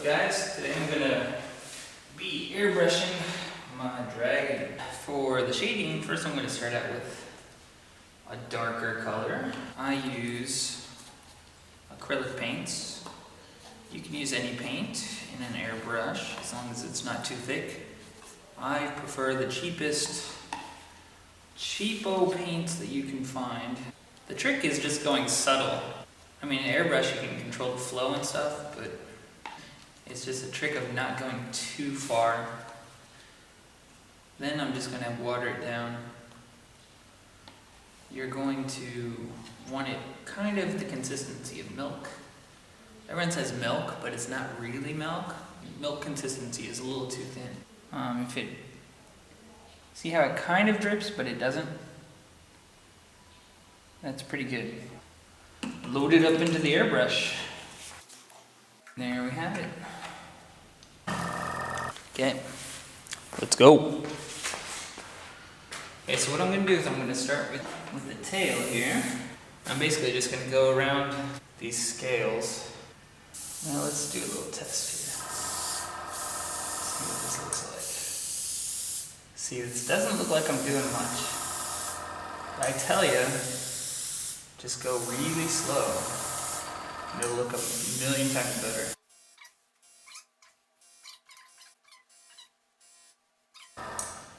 up guys? Today I'm gonna be airbrushing my dragon. For the shading, first I'm gonna start out with a darker color. I use acrylic paints. You can use any paint in an airbrush as long as it's not too thick. I prefer the cheapo paints that you can find. The trick is just going subtle. I mean, in airbrush you can control the flow and stuff, but it's just a trick of not going too far. Then I'm just going to water it down. You're going to want it kind of the consistency of milk. Everyone says milk, but it's not really milk. Milk consistency is a little too thin. See how it kind of drips, but it doesn't? That's pretty good. Load it up into the airbrush. There we have it. Okay, let's go. Okay, so what I'm going to do is I'm going to start with the tail here. I'm basically just going to go around these scales. Now let's do a little test here. See what this looks like. See, this doesn't look like I'm doing much. But I tell you, just go really slow. And it'll look a million times better.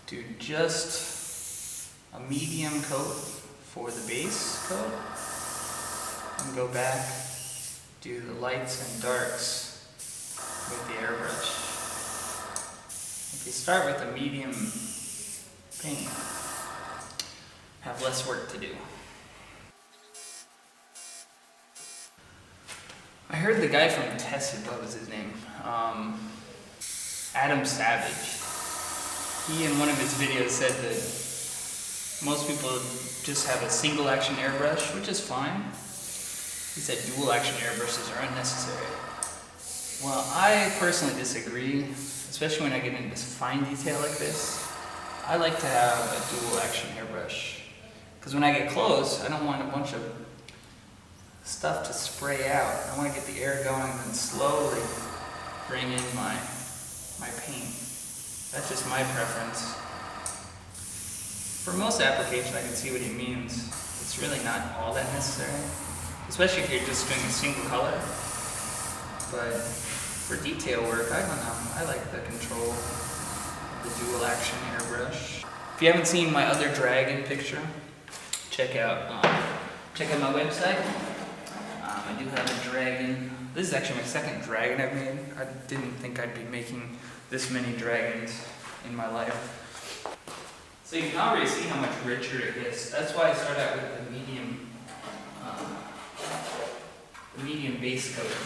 Do just a medium coat for the base coat. And go back, do the lights and darks with the airbrush. If you start with a medium paint, have less work to do. I heard the guy from Tested, what was his name? Adam Savage. He in one of his videos said that most people just have a single action airbrush, which is fine. He said dual action airbrushes are unnecessary. Well, I personally disagree, especially when I get into fine detail like this. I like to have a dual action airbrush. Because when I get close, I don't want a bunch of stuff to spray out. I want to get the air going and then slowly bring in my paint. That's just my preference. For most applications, I can see what he means. It's really not all that necessary, especially if you're just doing a single color. But for detail work, I don't know. I like the control of the dual action airbrush. If you haven't seen my other dragon picture, check out my website. I do have a dragon. This is actually my second dragon I've made. I didn't think I'd be making this many dragons in my life. So you can already see how much richer it gets. That's why I start out with the medium base coat.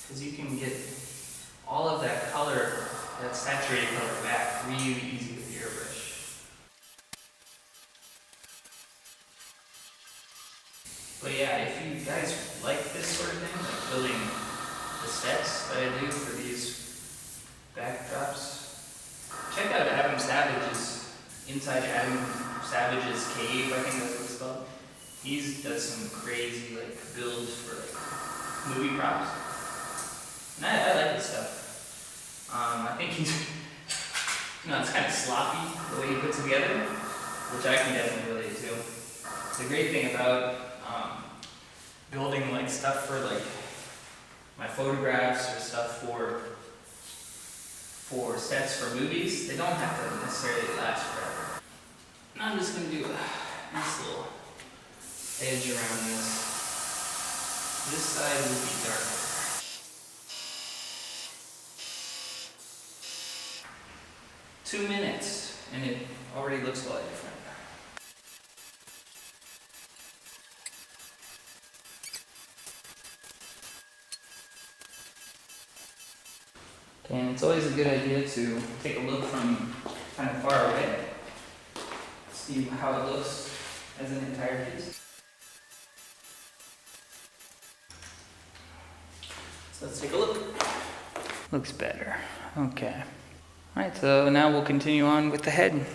Because you can get all of that color, that saturated color back really easy with the airbrush. But yeah, if you guys like this sort of thing, like building the sets that I do for these backdrops, check out Adam Savage's, Inside Adam Savage's Cave, I think that's what it's called. He does some crazy builds for movie props. And I like his stuff. I think he's, it's kind of sloppy the way he puts it together, which I can definitely relate to. The great thing about building stuff for my photographs or stuff for sets for movies, they don't have to necessarily last forever. And I'm just going to do a nice little edge around this. This side will be darker. Two minutes, and it already looks a lot different. And it's always a good idea to take a look from kind of far away, see how it looks as an entire piece. So let's take a look. Looks better. Okay. Alright, so now we'll continue on with the head.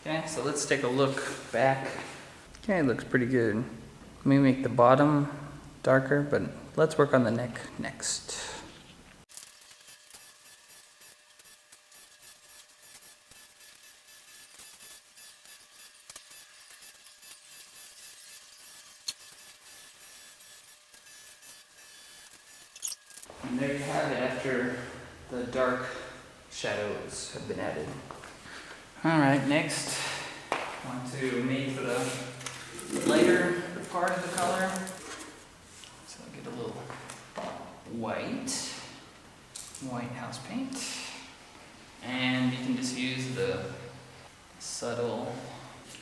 Okay, so let's take a look back. Okay, it looks pretty good. Let me make the bottom darker, but let's work on the neck next. And there you have it after the dark shadows have been added. Alright, next, I want to make for the lighter part of the color. So I'll get a little white house paint. And you can just use the subtle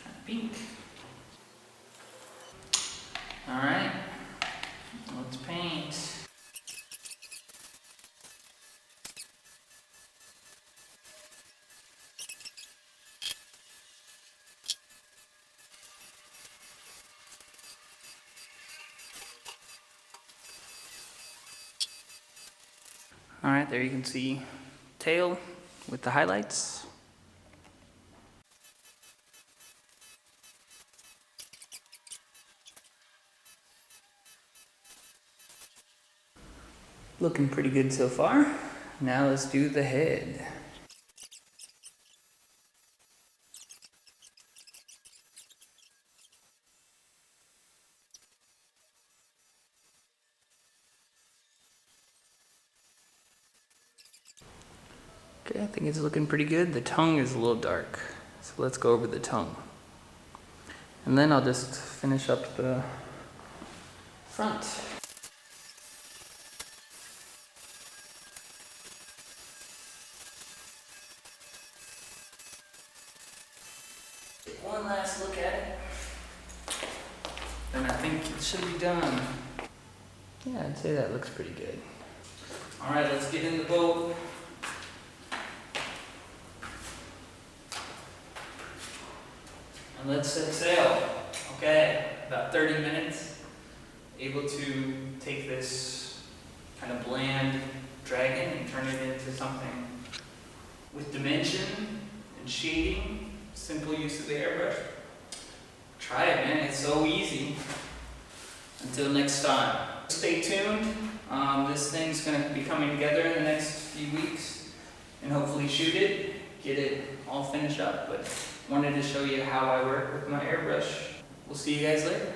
kind of pink. Alright, let's paint. Alright, there you can see tail with the highlights. Looking pretty good so far. Now let's do the head. Okay, I think it's looking pretty good. The tongue is a little dark, so let's go over the tongue. And then I'll just finish up the front. One last look at it. Then I think it should be done. Yeah, I'd say that looks pretty good. Alright, let's get in the boat. And let's set sail. Okay, about 30 minutes. Able to take this kind of bland dragon and turn it into something with dimension and shading. Simple use of the airbrush. Try it, man, it's so easy. Until next time. Stay tuned. This thing's gonna be coming together in the next few weeks and hopefully shoot it, get it all finished up, but wanted to show you how I work with my airbrush. We'll see you guys later.